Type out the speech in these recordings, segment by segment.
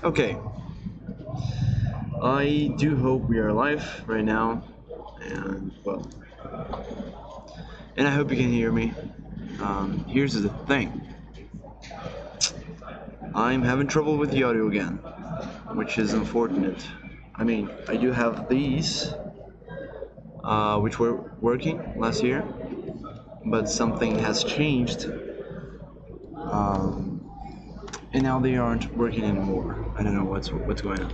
Okay, I do hope we are alive right now, and I hope you can hear me. Here's the thing: I'm having trouble with the audio again, which is unfortunate. I mean, I do have these, which were working last year, but something has changed, um, and now they aren't working anymore. I don't know what's going on.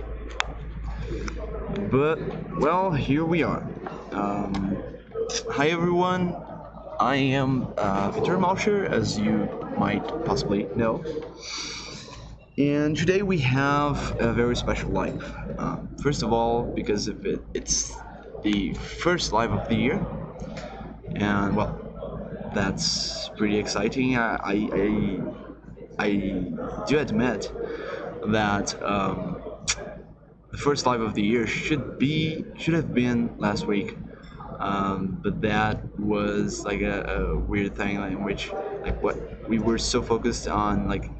But well, here we are. Um, Hi everyone, I am Victor Malcher, as you might possibly know, and today we have a very special live. First of all, because of it's the first live of the year, and well, that's pretty exciting. I do admit that the first live of the year should have been last week, but that was like a weird thing in which like what we were so focused on like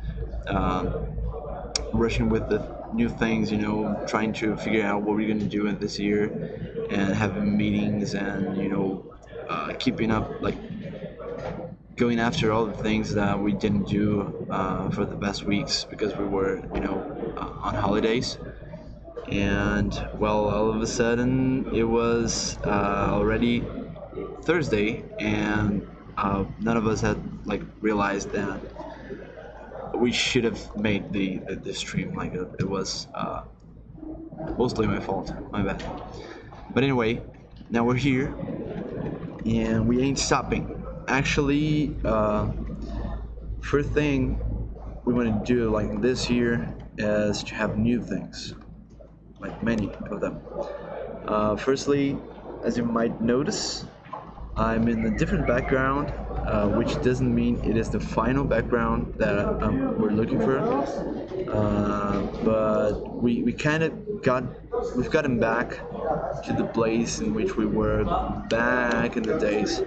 rushing with the new things, trying to figure out what we're going to do in this year and having meetings and keeping up, like going after all the things that we didn't do for the past weeks because we were on holidays. And well, all of a sudden it was already Thursday, and none of us had like realized that we should have made the stream. Like it was mostly my fault, my bad. But anyway, now we're here, and we ain't stopping. Actually, first thing we want to do like this year is to have new things, like many of them. Firstly, as you might notice, I'm in a different background, which doesn't mean it is the final background that we're looking for. But we kind of we've gotten back to the place in which we were back in the days.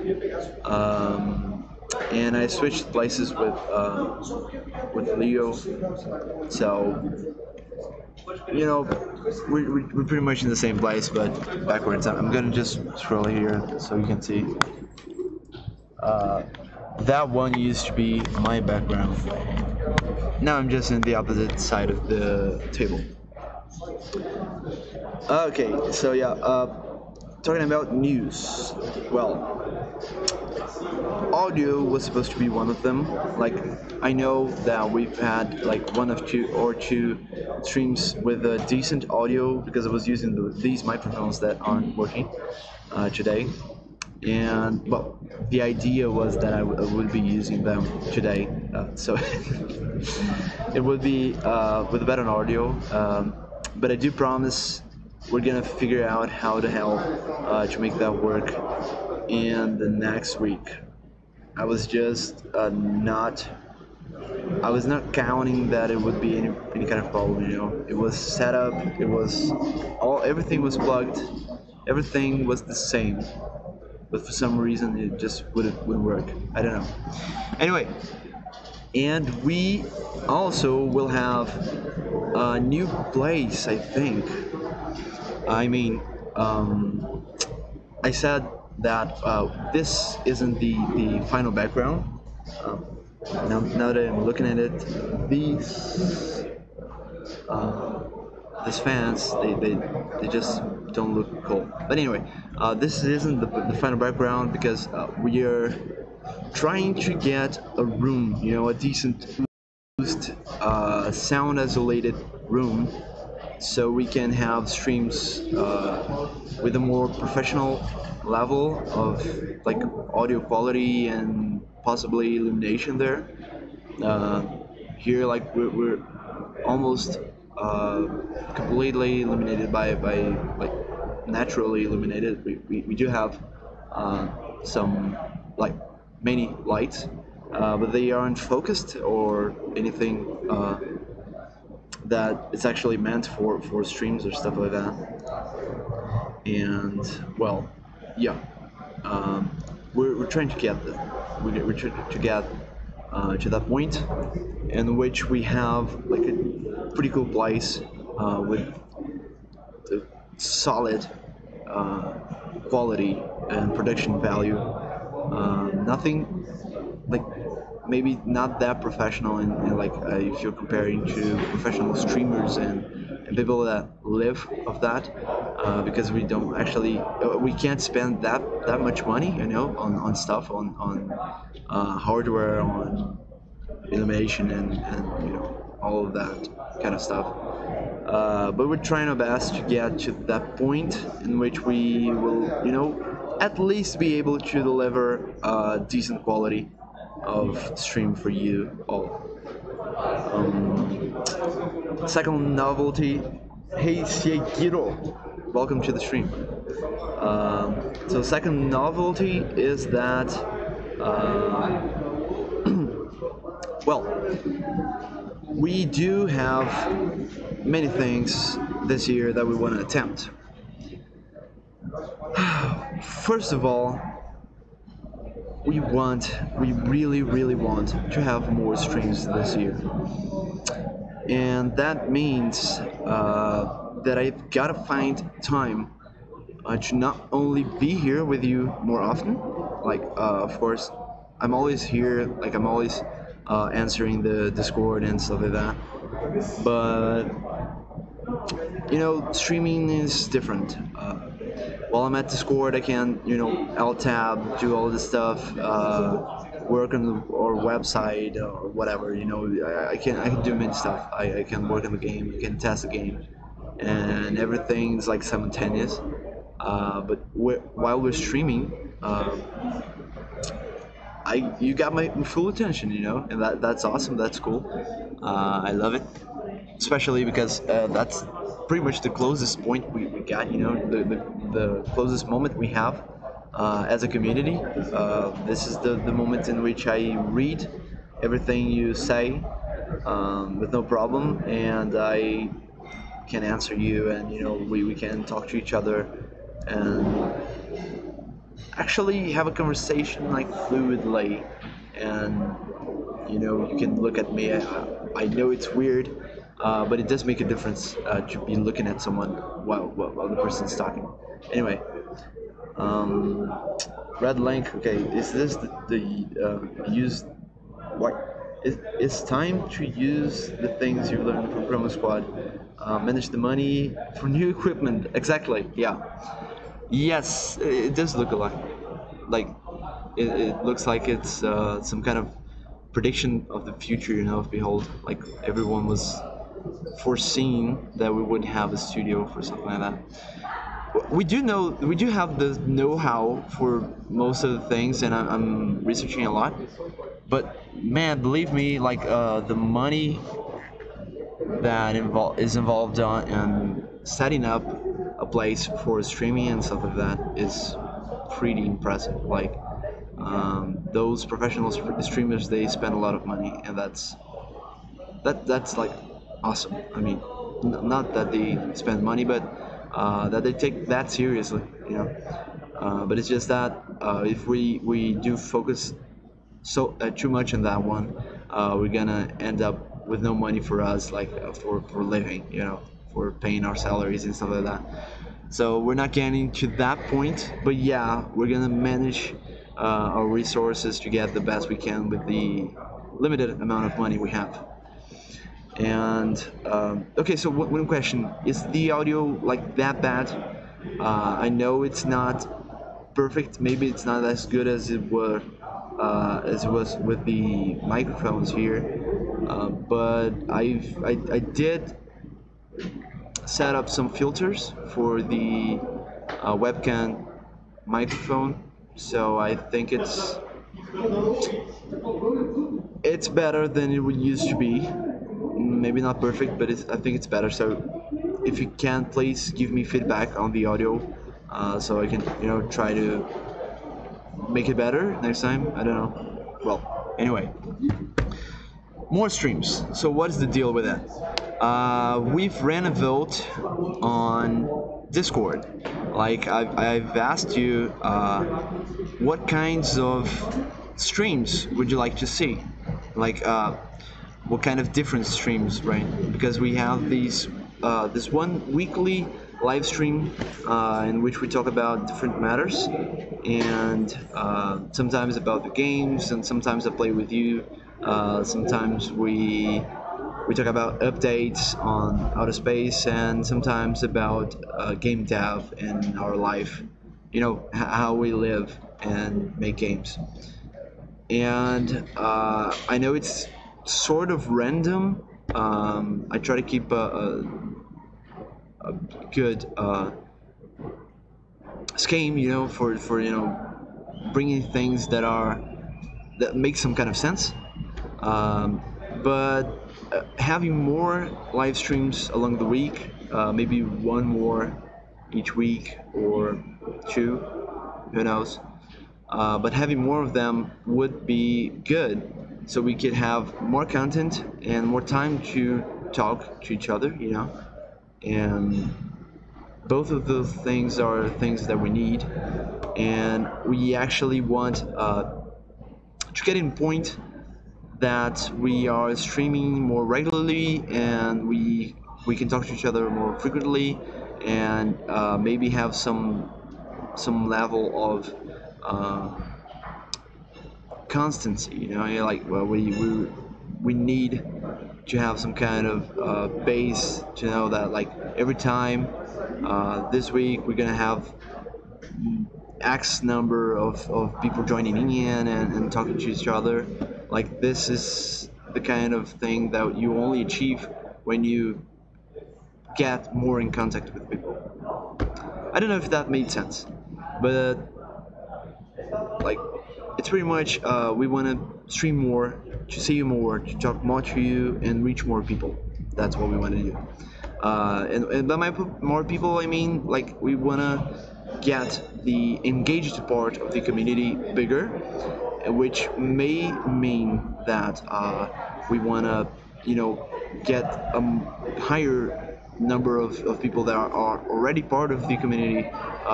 And I switched places with Leo, so we're pretty much in the same place, but backwards. I'm gonna just scroll here so you can see. That one used to be my background. Now I'm just in the opposite side of the table. Okay, so yeah, talking about news. Well, audio was supposed to be one of them. Like, I know that we've had like one of two streams with a decent audio because I was using these microphones that aren't working today. And well, the idea was that I would be using them today, so it would be with better audio. But I do promise we're gonna figure out how the hell to make that work in the next week. I was just not. I was not counting that it would be any kind of problem. It was set up. It was everything was plugged. Everything was the same, but for some reason it just wouldn't work. I don't know. Anyway, and we also will have a new place, I think. I mean, I said that this isn't the final background. Um, now that I'm looking at it, these these fans they just don't look cool. But anyway, this isn't the final background because we are trying to get a room, a decent sound isolated room, so we can have streams with a more professional level of like audio quality and possibly illumination there. Uh, Here, like we're almost completely illuminated by like naturally illuminated. We do have some like many lights, but they aren't focused or anything that it's actually meant for streams or stuff like that. And well, yeah, we're trying to get that. We're trying to get to that point, in which we have like a pretty cool place with the solid uh, quality and production value. Nothing like maybe not that professional in like if you're comparing to professional streamers and people that live of that, because we don't actually we can't spend that much money, you know, on stuff on hardware, on illumination and you know all of that kind of stuff. But we're trying our best to get to that point in which we will, you know, at least be able to deliver decent quality of stream for you all. Second novelty, hey Siegiro, welcome to the stream. So second novelty is that, well, we do have many things this year that we want to attempt. First of all, we really want to have more streams this year. And that means that I've got to find time to not only be here with you more often, like, of course, I'm always here, like, I'm always answering the Discord and stuff like that. But, you know, streaming is different. While I'm at Discord, I can, you know, alt tab, do all this stuff, work on our website or whatever. You know, I can do many stuff. I can work on the game, I can test the game, and everything's like simultaneous. But while we're streaming, you got my full attention, you know, and that's awesome. That's cool. I love it, especially because that's pretty much the closest point we got. You know, the closest moment we have as a community. This is the moment in which I read everything you say with no problem, and I can answer you, and you know we can talk to each other and actually have a conversation like fluidly, and you know you can look at me. I know it's weird, but it does make a difference to be looking at someone while the person's talking. Anyway, red link. Okay, is this the use? What? It's time to use the things you learned from Promo Squad. Manage the money for new equipment. Exactly. Yeah. Yes, it does look a lot. Like it looks like it's some kind of prediction of the future. You know, of Behold, like everyone was foreseeing that we would have a studio for something like that. We do have the know-how for most of the things, and I'm researching a lot. But man, believe me, like the money that is involved in setting up a place for streaming and stuff like that is pretty impressive. Like those professional streamers, they spend a lot of money, and that's like awesome. I mean, not that they spend money, but that they take that seriously, you know. But it's just that if we do focus too much on that one, we're gonna end up with no money for us, like for living, you know, for paying our salaries and stuff like that. So we're not getting to that point, but yeah, we're gonna manage our resources to get the best we can with the limited amount of money we have. And okay, so one question: is the audio like that bad? I know it's not perfect. Maybe it's not as good as it was with the microphones here. But I did set up some filters for the webcam microphone, so I think it's better than it would used to be. Maybe not perfect, but I think it's better. So if you can, please give me feedback on the audio, so I can, you know, try to make it better next time. I don't know. Well, anyway, more streams. So what is the deal with that? We've ran a vote on Discord. Like I've asked you, what kinds of streams would you like to see? like what kind of different streams, right? Because we have these this one weekly live stream in which we talk about different matters, and sometimes about the games, and sometimes I play with you. Sometimes we talk about updates on outer space, and sometimes about game dev and our life. You know how we live and make games. And I know it's sort of random. I try to keep a good scheme, you know, for you know bringing things that make some kind of sense. Um, but having more live streams along the week, maybe one more each week or two, who knows? But having more of them would be good, so we could have more content and more time to talk to each other, you know. And both of those things are things that we need, and we actually want to get in point that we are streaming more regularly, and we can talk to each other more frequently, and maybe have some level of uh, constancy. You know, like well, we need to have some kind of base to know that like every time this week we're gonna have X number of people joining in and talking to each other. Like this is the kind of thing that you only achieve when you get more in contact with people. I don't know if that made sense, but like it's pretty much we want to stream more, to see you more, to talk more to you, and reach more people. That's what we want to do. And by more people, I mean like we want to get the engaged part of the community bigger, which may mean that we want to, you know, get a higher number of people that are already part of the community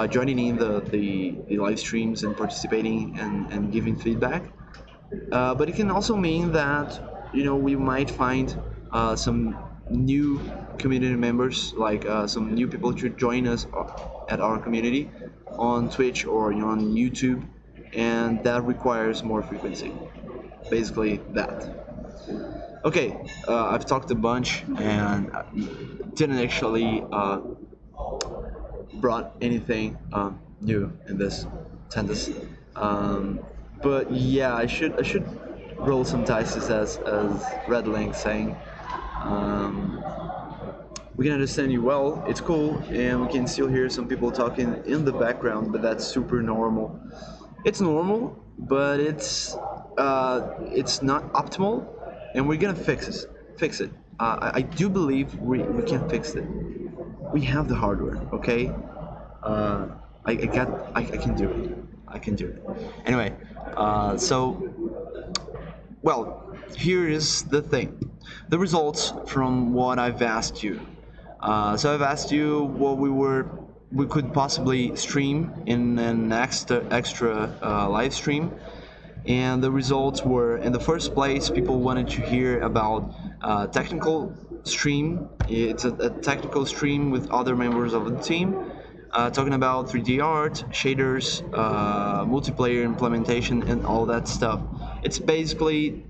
joining in the live streams and participating and giving feedback. But it can also mean that, you know, we might find some new community members, like some new people to join us at our community on Twitch or, you know, on YouTube, and that requires more frequency. Basically, that. Okay, I've talked a bunch and didn't actually brought anything new in this sentence. Um, but yeah, I should roll some dice as Red Link saying. Um, we can understand you well. It's cool, and we can still hear some people talking in the background, but that's super normal. It's normal, but it's not optimal, and we're gonna fix it. I do believe we can fix it. We have the hardware, okay? I can do it. I can do it. Anyway, so well, here is the thing. The results from what I've asked you. So I've asked you what we could possibly stream in an extra live stream, and the results were, in the first place, people wanted to hear about technical stream. It's a technical stream with other members of the team, talking about 3D art, shaders, multiplayer implementation, and all that stuff. It's basically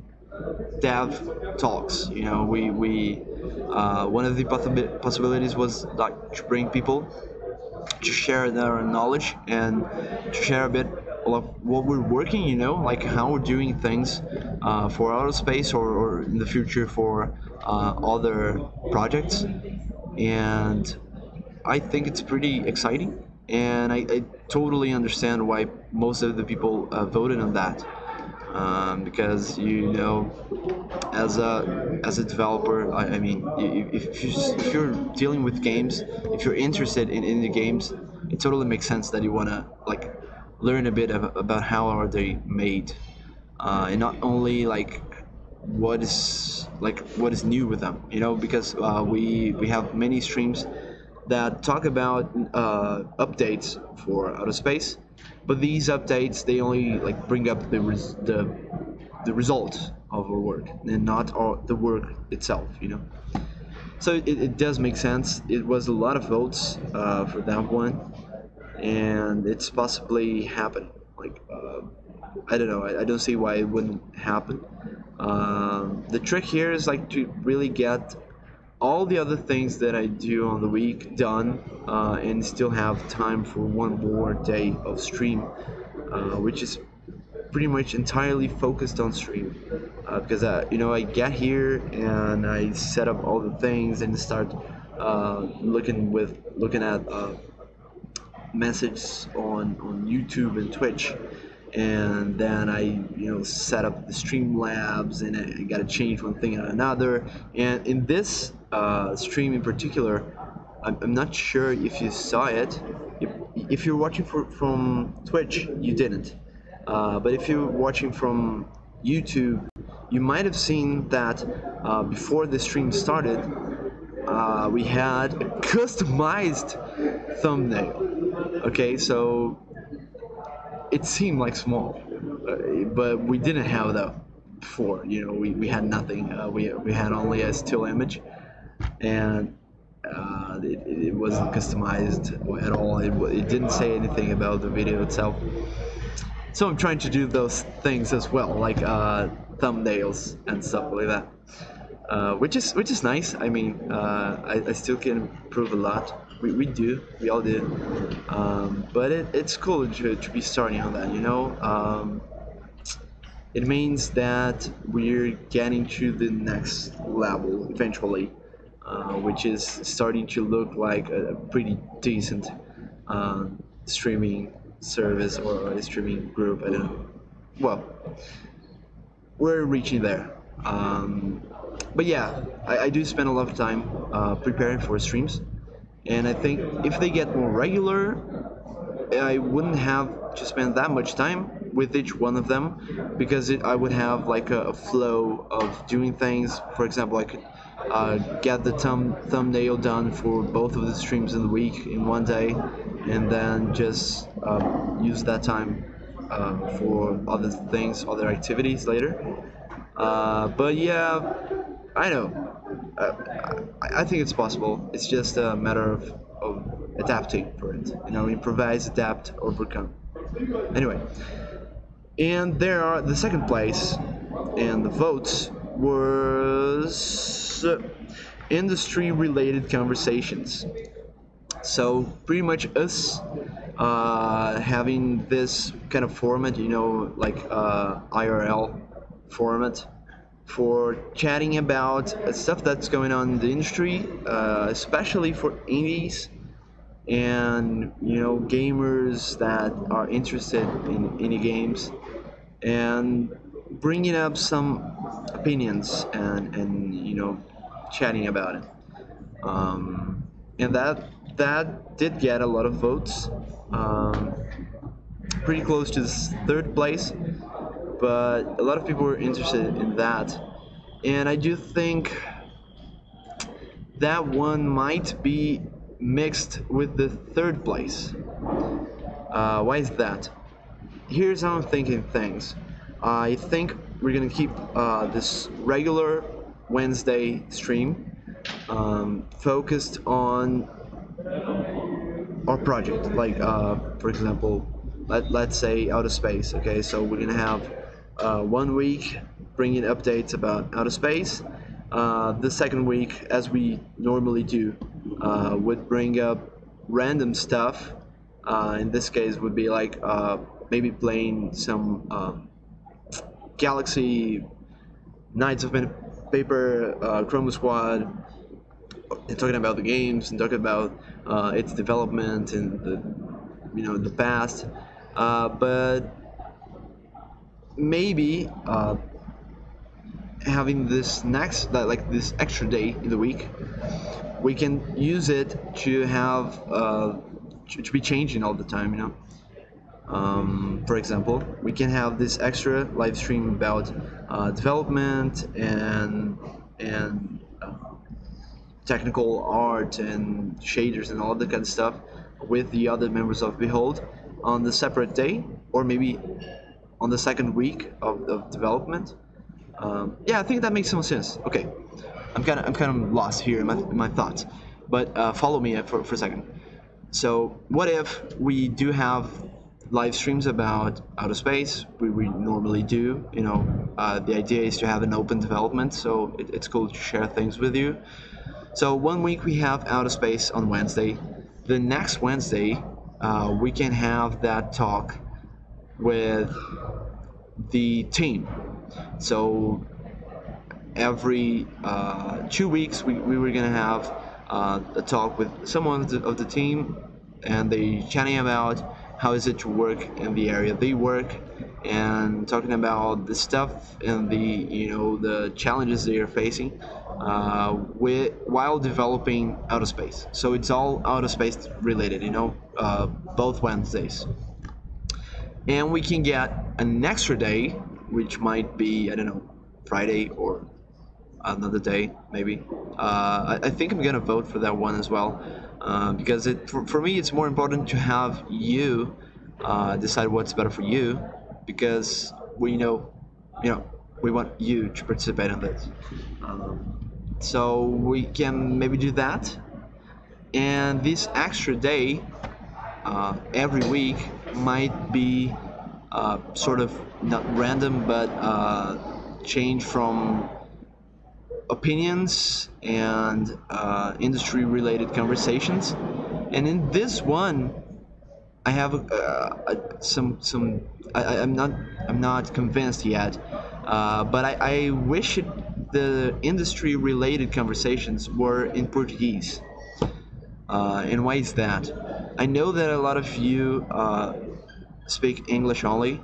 dev talks. You know, we one of the possibilities was like to bring people to share their knowledge and to share a bit of what we're working, you know, like how we're doing things for outer space, or in the future for other projects. And I think it's pretty exciting, and I totally understand why most of the people voted on that. Because, you know, as a developer, I mean, if you're dealing with games, if you're interested in the games, it totally makes sense that you wanna like learn a bit about how are they made, and not only like what is new with them, you know, because we have many streams that talk about updates for outer space, but these updates, they only like bring up the results. of our work and not the work itself, So it does make sense. It was a lot of votes for that one, and it's possibly happened. Like I don't know. I don't see why it wouldn't happen. The trick here is like to really get all the other things that I do on the week done, and still have time for one more day of stream, which is pretty much entirely focused on stream, because I get here and I set up all the things and start looking at messages on YouTube and Twitch, and then I set up the Streamlabs, and I got to change one thing and another. And in this stream in particular, I'm not sure if you saw it. If you're watching from Twitch, you didn't. But if you're watching from YouTube, you might have seen that before the stream started, we had a customized thumbnail. Okay, so it seemed like small, but we didn't have that before. We had nothing. We had only a still image, and it wasn't customized at all. It didn't say anything about the video itself. So I'm trying to do those things as well, like thumbnails and stuff like that, which is nice. I mean, I still can improve a lot. We all do, but it's cool to be starting on that. It means that we're getting to the next level eventually, which is starting to look like a pretty decent streaming service or a streaming group. I don't know. Well, we're reaching there. But yeah, I do spend a lot of time preparing for streams, and I think if they get more regular, I wouldn't have to spend that much time with each one of them, because I would have like a flow of doing things. For example, I could get the thumbnail done for both of the streams in the week in one day, and then just use that time for other things, other activities later. But yeah, I know. I think it's possible. It's just a matter of adapting for it. Improvise, adapt, overcome. Anyway, and there are the second place, and the votes was industry-related conversations. So pretty much us having this kind of format, like IRL format, for chatting about stuff that's going on in the industry, especially for indies and gamers that are interested in indie games, and bringing up some opinions and chatting about it. And that did get a lot of votes, pretty close to this third place, but a lot of people were interested in that, and I do think that one might be mixed with the third place. Why is that? Here's how I'm thinking things. I think we're gonna keep this regular Wednesday stream focused on our project. Like, for example, let's say Outer Space. Okay, so we're gonna have 1 week bringing updates about Outer Space. The second week, as we normally do, would bring up random stuff. In this case, would be like maybe playing some Galaxy Knights of Pen Paper, Chroma Squad, and talking about the games and talking about its development and the past. But maybe having this this extra day in the week, we can use it to have to be changing all the time. For example, we can have this extra live stream about development and technical art and shaders and all that kind of stuff with the other members of Behold on the separate day, or maybe on the second week of development. Yeah, I think that makes some sense. Okay, I'm kind of lost here in my thoughts, but follow me for a second. So what if we do have live streams about outer space? We normally do. The idea is to have an open development, so it's cool to share things with you. So one week we have outer space on Wednesday. The next Wednesday, we can have that talk with the team. So every 2 weeks we were gonna have a talk with someone of the team, and they chatting about how is it to work in the area they work, and talking about the stuff and the challenges they are facing while developing outer space. So it's all outer space related, both Wednesdays. And we can get an extra day, which might be, I don't know, Friday or another day maybe. I think I'm gonna vote for that one as well, because for me it's more important to have you decide what's better for you, because we want you to participate in this. So we can maybe do that, and this extra day every week might be sort of not random, but change from opinions and industry related conversations. And in this one I have some I'm not convinced yet, but I wish the industry related conversations were in Portuguese. And why is that? I know that a lot of you speak English only,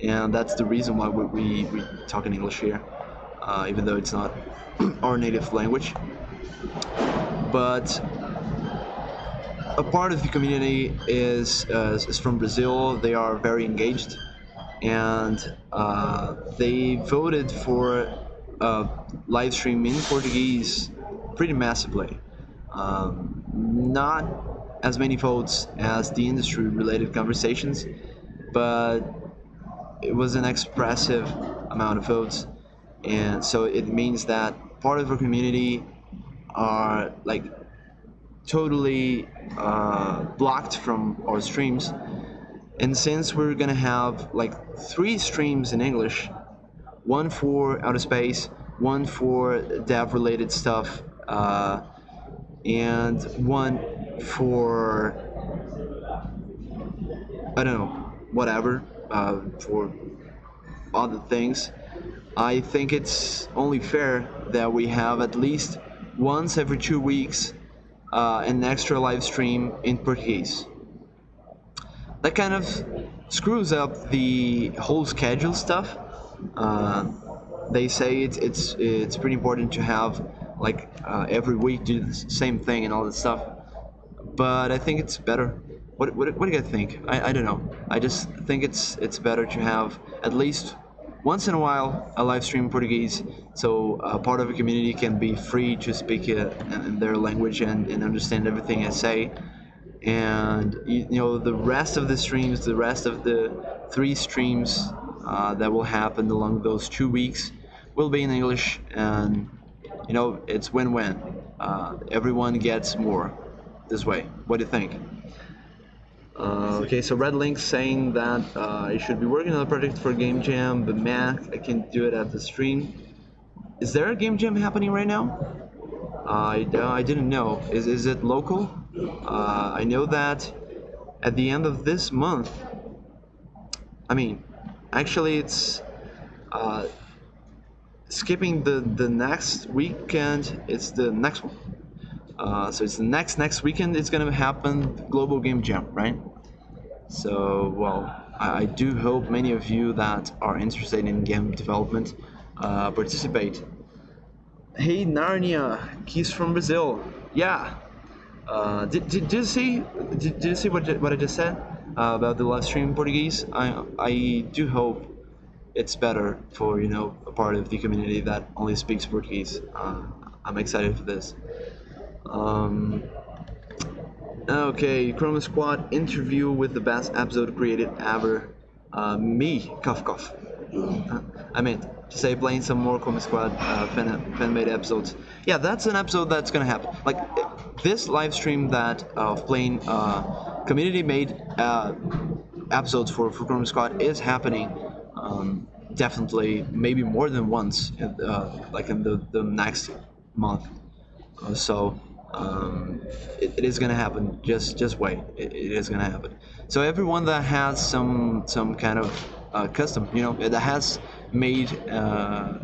and that's the reason why we talk in English here, even though it's not our native language. But a part of the community is from Brazil. They are very engaged, and they voted for a live stream in Portuguese pretty massively. Not as many votes as the industry related conversations, but it was an expressive amount of votes. And so it means that part of our community are like totally blocked from our streams. And since we're gonna have like 3 streams in English, one for outer space, one for dev related stuff, and one for, I don't know, whatever, for other things, I think it's only fair that we have at least once every 2 weeks an extra live stream in Portuguese. That kind of screws up the whole schedule stuff. They say it's pretty important to have like every week do the same thing and all that stuff, but I think it's better. What do you guys think? I don't know. I just think it's better to have at least once in a while a live stream in Portuguese, so part of the community can be free to speak in their language and understand everything I say. And the rest of the streams, the rest of the 3 streams that will happen along those 2 weeks will be in English, and it's win-win. Everyone gets more this way. What do you think? Okay, so Red Link saying that I should be working on a project for Game Jam, but Mac, I can't do it at the stream. Is there a Game Jam happening right now? I didn't know. Is it local? I know that at the end of this month, I mean, actually it's skipping the next weekend. It's the next one. So it's the next weekend. It's gonna happen, Global Game Jam, right? So, well, I do hope many of you that are interested in game development participate. Hey Narnia, he's from Brazil. Yeah. Did you see what I just said about the live stream in Portuguese? I do hope it's better for a part of the community that only speaks Portuguese. I'm excited for this. Okay, Chroma Squad interview with the best episode created ever. Me, cough cough. I meant to say playing some more Comic Squad fan-made episodes. Yeah, that's an episode that's gonna happen. Like this live stream that of playing community-made episodes for Comic Squad is happening. Definitely, maybe more than once, like in the next month. So it is gonna happen. Just wait. It is gonna happen. So everyone that has some kind of custom, that has made a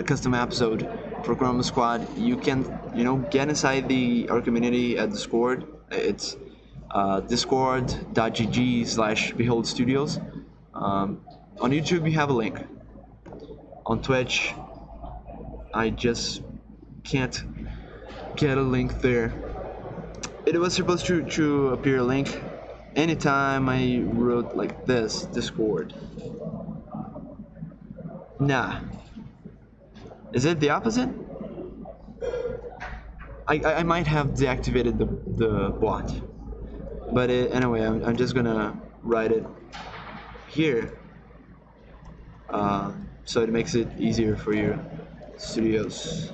custom episode for Chroma Squad, you can get inside our community at Discord. It's discord.gg/Behold Studios. On YouTube, you have a link. On Twitch, I just can't get a link there. It was supposed to appear a link anytime I wrote like this, Discord. Nah. Is it the opposite? I might have deactivated the bot. But anyway, I'm just gonna write it here. So it makes it easier for you. Studios.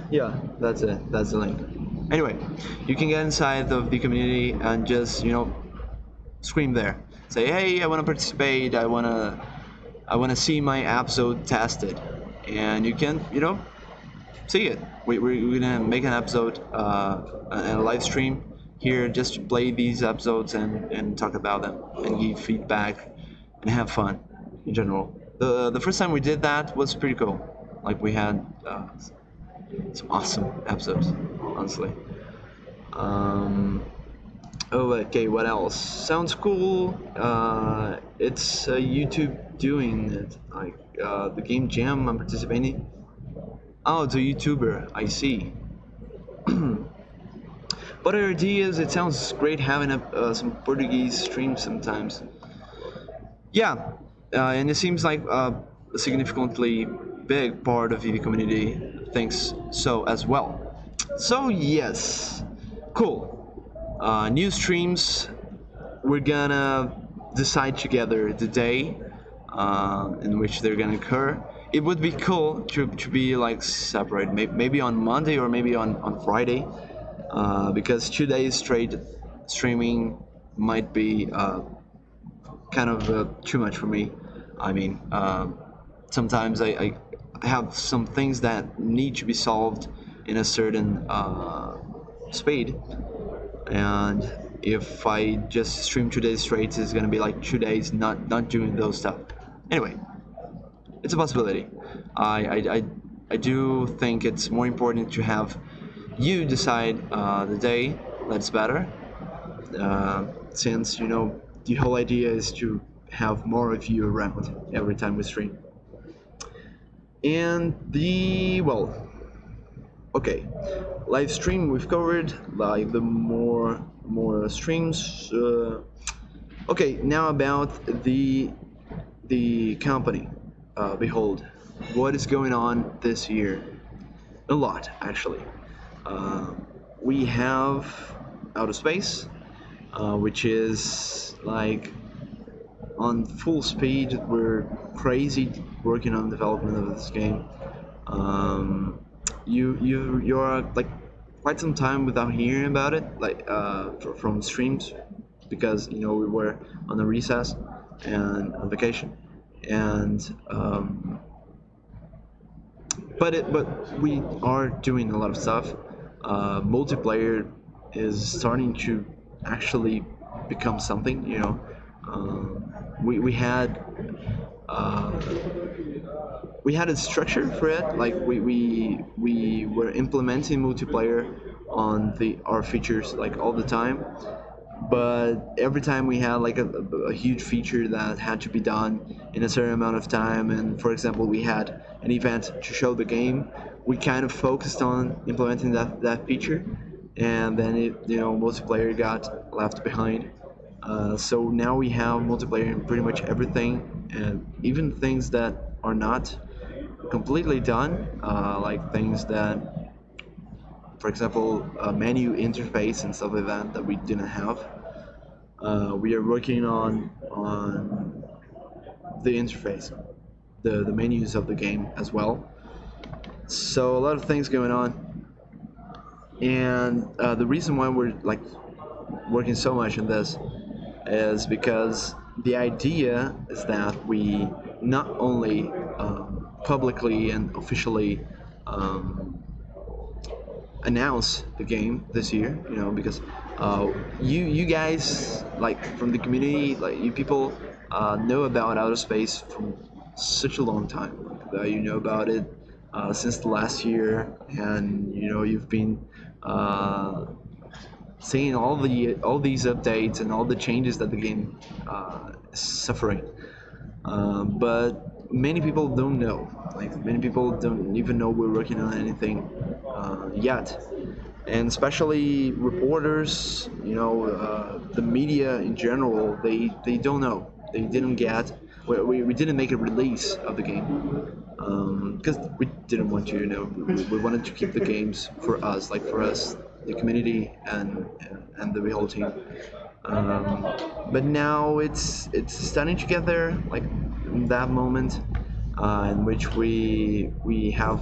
Yeah, that's it. That's the link. Anyway, you can get inside of the community and just, scream there. Say, hey, I want to participate. I want to see my episode tested. And you can, see it. We're going to make an episode and a live stream here just to play these episodes and talk about them and give feedback and have fun in general. The first time we did that was pretty cool. Like we had some awesome episodes, honestly. Okay, what else? Sounds cool. It's YouTube doing it, like the game jam I'm participating. Oh, it's a YouTuber. I see. But our idea is, it sounds great having some Portuguese streams sometimes. Yeah, and it seems like a significantly big part of the community thinks so as well. So yes, cool. New streams. We're gonna decide together the day in which they're gonna occur. It would be cool to be like separate, maybe on Monday or maybe on Friday, because 2 days straight streaming might be kind of too much for me. I mean, sometimes I have some things that need to be solved in a certain speed, and if I just stream 2 days straight, it's gonna be like 2 days not doing those stuff. Anyway, it's a possibility. I do think it's more important to have you decide the day that's better, since the whole idea is to have more of you around every time we stream. And okay, live stream we've covered, like the more streams. Okay, now about the company. Behold, what is going on this year? A lot, actually. We have Outer Space, which is like on full speed. We're crazy working on development of this game. You're like quite some time without hearing about it, like from streams, because we were on a recess and on vacation, and but we are doing a lot of stuff. Multiplayer is starting to actually become something. We had a structure for it. Like we were implementing multiplayer on our features like all the time, but every time we had like a huge feature that had to be done in a certain amount of time, and for example we had an event to show the game, we kind of focused on implementing that feature, and then multiplayer got left behind. So now we have multiplayer in pretty much everything, and even things that are not completely done, like things that, for example, a menu interface and stuff like that we didn't have. We are working on the interface. the menus of the game as well. So a lot of things going on, and the reason why we're like working so much on this is because the idea is that we not only publicly and officially um, announce the game this year, because you guys like from the community, like you people know about outer space from such a long time. You know about it since the last year, and you've been uh, seeing all these updates and all the changes that the game is suffering. But many people don't know. Like many people don't even know we're working on anything yet, and especially reporters. The media in general. They don't know. They didn't get. We didn't make a release of the game because we didn't want to. We wanted to keep the games for us, like for us, the community, and the whole team. But now it's starting to get there, like in that moment in which we have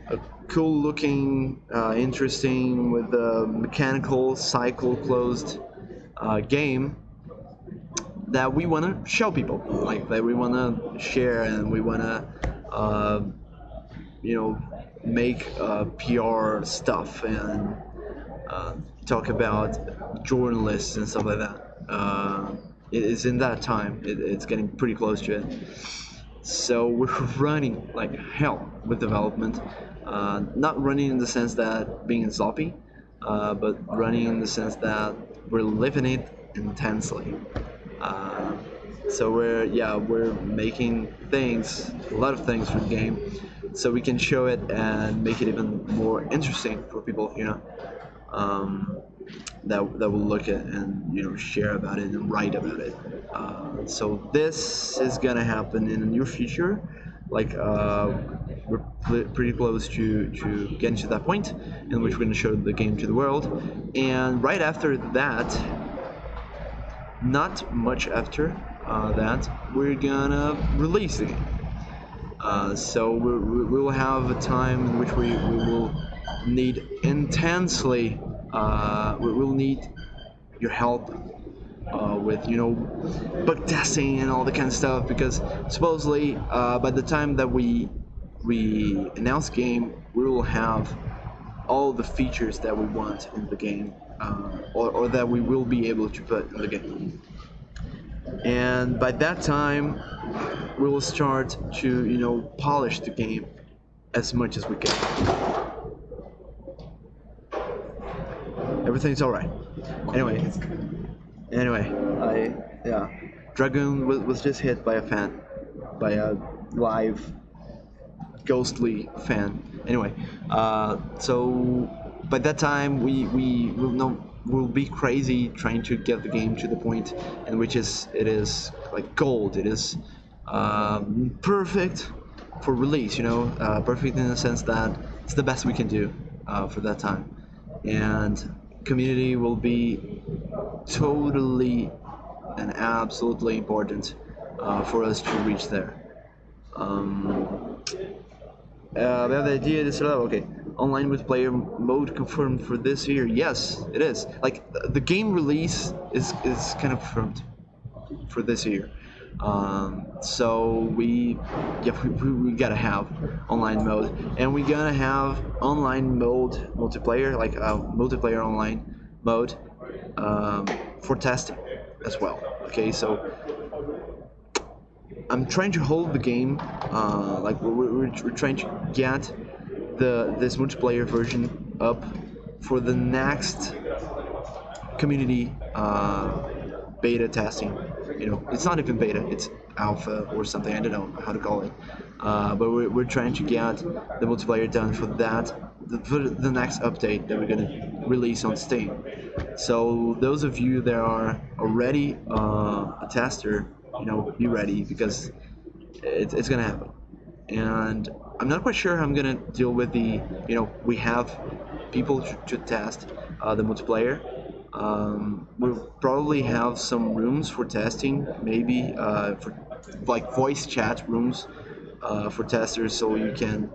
a cool looking, interesting with a mechanical cycle closed game that we want to show people, like that we want to share, and we want to make PR stuff and talk about journalists and stuff like that. It is in that time. It's getting pretty close to it. So we're running like hell with development. Not running in the sense that being sloppy, but running in the sense that we're living it intensely. So we're making a lot of things for the game, so we can show it and make it even more interesting for people, that will look at and share about it and write about it. So this is gonna happen in the near future. Like we're pretty close to getting to that point in which we're gonna show the game to the world, and right after that, not much after that, we're gonna release the game. So we will have a time in which we will need intensely. We will need your help with bug testing and all the kind of stuff, because supposedly by the time that we announce the game, we will have all the features that we want in the game, or that we will be able to put in the game. And by that time, we will start to polish the game as much as we can. Everything's all right. Anyway, Dragoon was just hit by a live ghostly fan. Anyway, so by that time we will know. We'll be crazy trying to get the game to the point in which it is like gold. It is perfect for release. Perfect in the sense that it's the best we can do for that time, and community will be totally and absolutely important for us to reach there. The idea is okay. Online multiplayer mode confirmed for this year. Yes, it is. Like the game release is kind of confirmed for this year. So we gotta have online mode, and we gotta have online mode multiplayer, like multiplayer online mode for testing as well. Okay, so I'm trying to hold the game. Like we're trying to get this multiplayer version up for the next community beta testing. It's not even beta, it's alpha or something, I don't know how to call it. But we're trying to get the multiplayer done for the next update that we're going to release on Steam. So those of you that are already a tester, be ready, because it's going to happen. And I'm not quite sure how I'm going to deal with we have people to test the multiplayer. We'll probably have some rooms for testing, maybe for like voice chat rooms for testers, so you can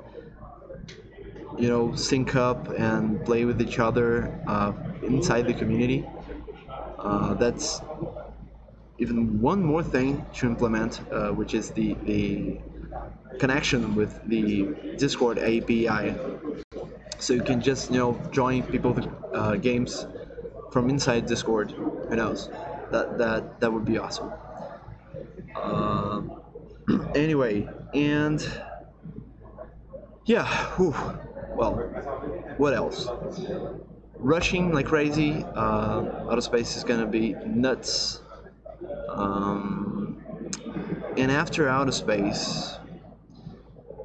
sync up and play with each other inside the community. That's even one more thing to implement, which is the connection with the Discord API. So you can just join people games from inside Discord. Who knows? That would be awesome. Anyway, and yeah, whew, well, what else? Rushing like crazy. Outer space is gonna be nuts. And after outer space,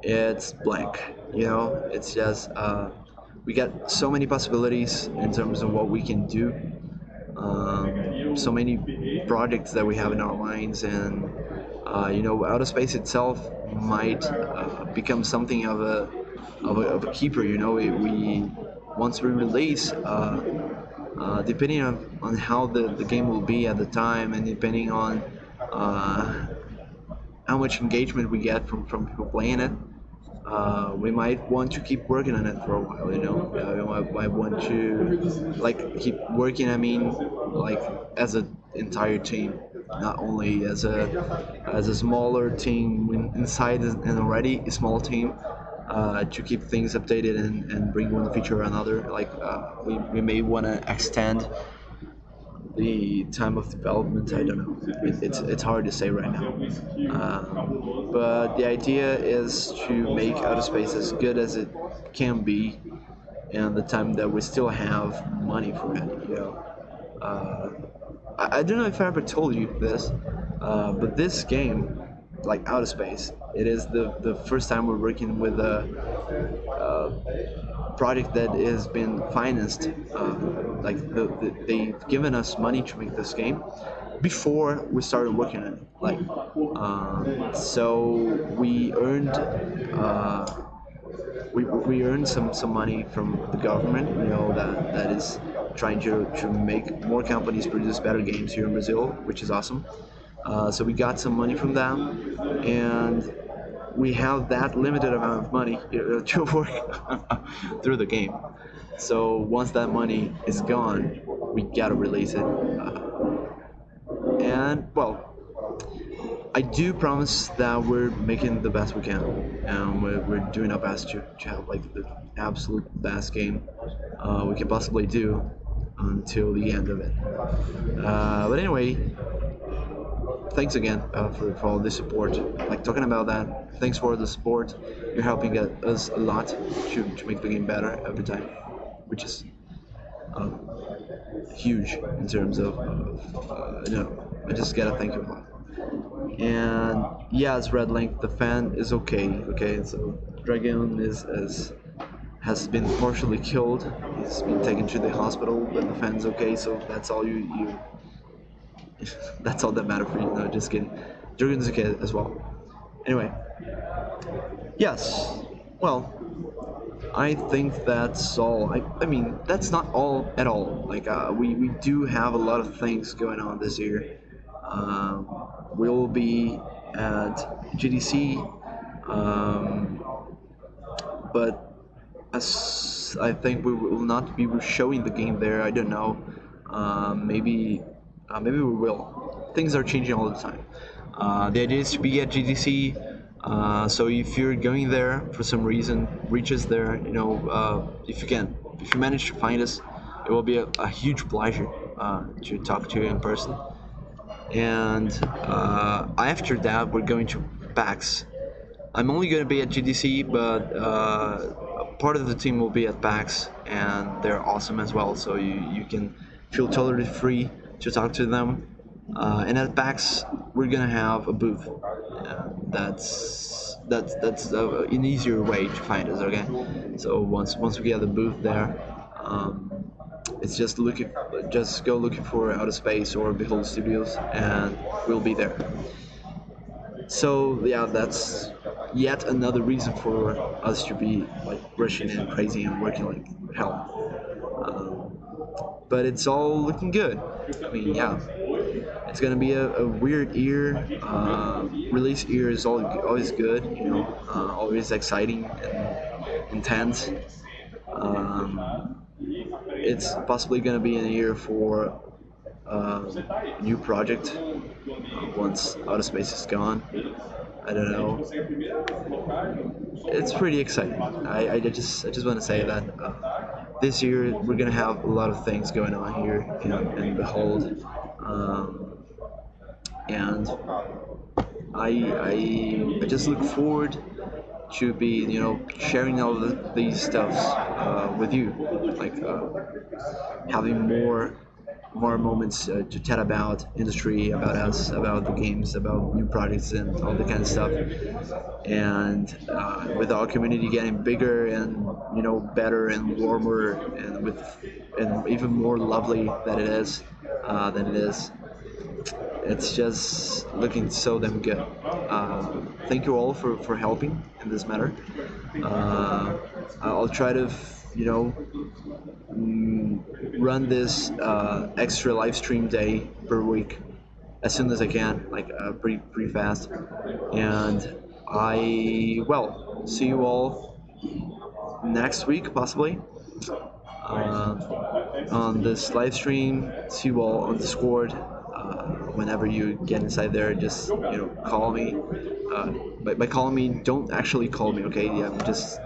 it's blank. It's just we got so many possibilities in terms of what we can do. So many projects that we have in our minds, and outer space itself might become something of a keeper. We once we release, depending on how the game will be at the time, and depending on how much engagement we get from people playing it, we might want to keep working on it for a while. We might want to keep working. I mean, like as an entire team, not only as a smaller team inside an already small team. To keep things updated and bring one feature or another. We may want to extend the time of development. I don't know. It's hard to say right now. But the idea is to make outer space as good as it can be, and the time that we still have money for it. I don't know if I ever told you this, but this game, like outer space, it is the first time we're working with a project that has been financed. They've given us money to make this game before we started working on it. So we earned we earned some money from the government. That is trying to make more companies produce better games here in Brazil, which is awesome. So we got some money from them, and we have that limited amount of money to work through the game. So once that money is gone, we gotta release it. And well, I do promise that we're making the best we can, and we're doing our best to have the absolute best game we can possibly do until the end of it. But anyway, thanks again for all the support. Talking about that, thanks for the support. You're helping us a lot to make the game better every time, which is huge in terms of I just gotta thank you a lot. And yes, Red Link, the fan is okay. So Dragon has been partially killed. He's been taken to the hospital, but the fan's okay. So that's all you that's all that matters for you. No, just kidding. Dragon's okay as well. Anyway, yes. Well, I think that's all. I mean, that's not all at all. We do have a lot of things going on this year. We'll be at GDC, but as I think we will not be showing the game there. I don't know. Maybe we will. Things are changing all the time. The idea is to be at GDC. So if you're going there for some reason, reach us there. If you manage to find us, it will be a huge pleasure to talk to you in person. And after that, we're going to PAX. I'm only going to be at GDC, but part of the team will be at PAX, and they're awesome as well. So you can feel totally free to talk to them. And at PAX, we're gonna have a booth. That's an easier way to find us. Okay, so once we get the booth there, it's just go looking for Outer Space or Behold Studios, and we'll be there. So yeah, that's yet another reason for us to be rushing and crazy and working help. But it's all looking good. I mean, yeah, it's gonna be a weird year. Release year is always good, always exciting and intense. It's possibly gonna be a year for a new project once outer space is gone. I don't know. It's pretty exciting. I just want to say that this year we're gonna have a lot of things going on here in Behold, and I just look forward to be sharing all these stuffs with you, like having more moments to chat about industry, about us, about the games, about new projects, and all the kind of stuff. And with our community getting bigger and better and warmer and and even more lovely than it is, it's just looking so damn good. Thank you all for helping in this matter. I'll try to run this extra live stream day per week as soon as I can, like pretty fast. And see you all next week possibly on this live stream. See you all on Discord. Whenever you get inside there, just call me. By calling me, don't actually call me, okay? Yeah, I'm just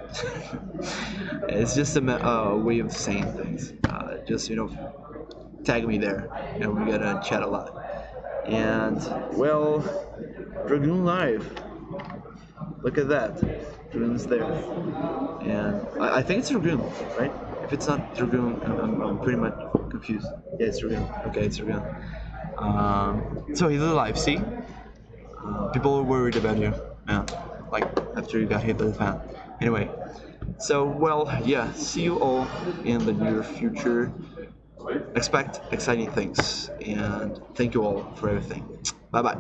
it's just a way of saying things. Just tag me there, and we're gonna chat a lot. And well, Dragoon Live. Look at that, Dragoon's there, and I think it's Dragoon, right? If it's not Dragoon, I'm pretty much confused. Yeah, it's Dragoon. Okay, it's Dragoon. So he's alive. See, people were worried about you, yeah, like after you got hit by the fan. Anyway, so yeah. See you all in the near future. Expect exciting things, and thank you all for everything. Bye bye.